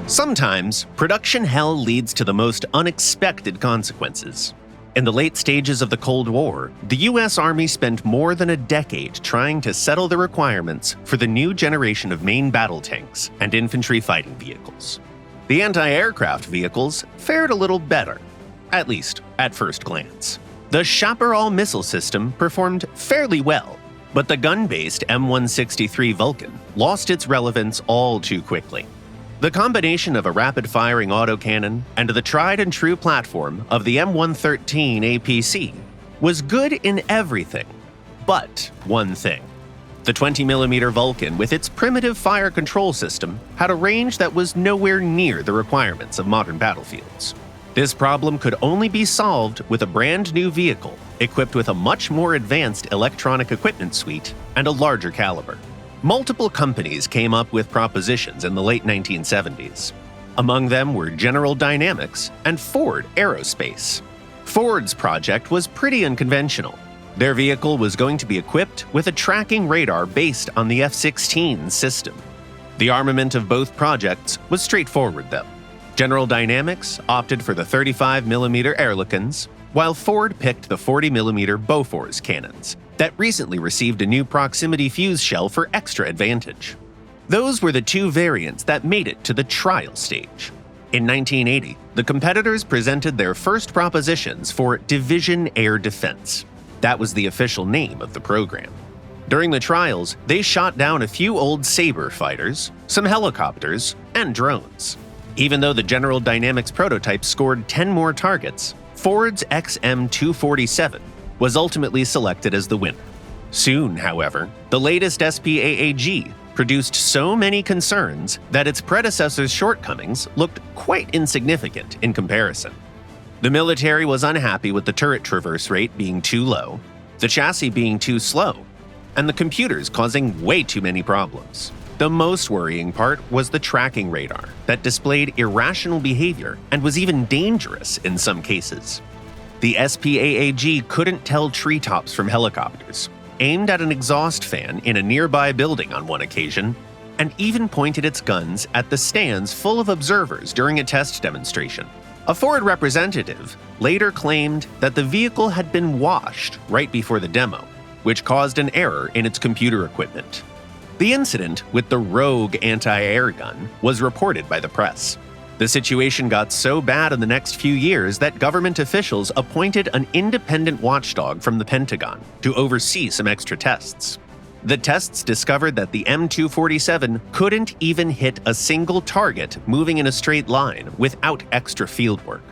Sometimes, production hell leads to the most unexpected consequences. In the late stages of the Cold War, the US Army spent more than a decade trying to settle the requirements for the new generation of main battle tanks and infantry fighting vehicles. The anti-aircraft vehicles fared a little better, at least at first glance. The Chaparral missile system performed fairly well, but the gun-based M163 Vulcan lost its relevance all too quickly. The combination of a rapid-firing autocannon and the tried-and-true platform of the M113 APC was good in everything, but one thing. The 20mm Vulcan with its primitive fire control system had a range that was nowhere near the requirements of modern battlefields. This problem could only be solved with a brand new vehicle equipped with a much more advanced electronic equipment suite and a larger caliber. Multiple companies came up with propositions in the late 1970s. Among them were General Dynamics and Ford Aerospace. Ford's project was pretty unconventional. Their vehicle was going to be equipped with a tracking radar based on the F-16 system. The armament of both projects was straightforward, though. General Dynamics opted for the 35mm Ehrlichens, while Ford picked the 40mm Bofors cannons that recently received a new proximity fuse shell for extra advantage. Those were the two variants that made it to the trial stage. In 1980, the competitors presented their first propositions for Division Air Defense. That was the official name of the program. During the trials, they shot down a few old Sabre fighters, some helicopters, and drones. Even though the General Dynamics prototype scored 10 more targets, Ford's XM247 was ultimately selected as the winner. Soon, however, the latest SPAAG produced so many concerns that its predecessor's shortcomings looked quite insignificant in comparison. The military was unhappy with the turret traverse rate being too low, the chassis being too slow, and the computers causing way too many problems. The most worrying part was the tracking radar that displayed irrational behavior and was even dangerous in some cases. The SPAAG couldn't tell treetops from helicopters, aimed at an exhaust fan in a nearby building on one occasion, and even pointed its guns at the stands full of observers during a test demonstration. A Ford representative later claimed that the vehicle had been washed right before the demo, which caused an error in its computer equipment. The incident with the rogue anti-air gun was reported by the press. The situation got so bad in the next few years that government officials appointed an independent watchdog from the Pentagon to oversee some extra tests. The tests discovered that the M247 couldn't even hit a single target moving in a straight line without extra fieldwork.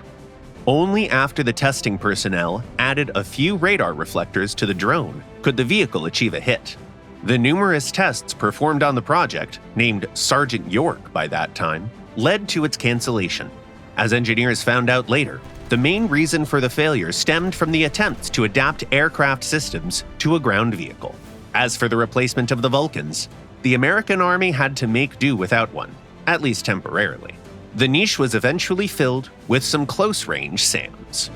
Only after the testing personnel added a few radar reflectors to the drone could the vehicle achieve a hit. The numerous tests performed on the project, named Sergeant York by that time, led to its cancellation. As engineers found out later, the main reason for the failure stemmed from the attempts to adapt aircraft systems to a ground vehicle. As for the replacement of the Vulcans, the American Army had to make do without one, at least temporarily. The niche was eventually filled with some close-range SAMs.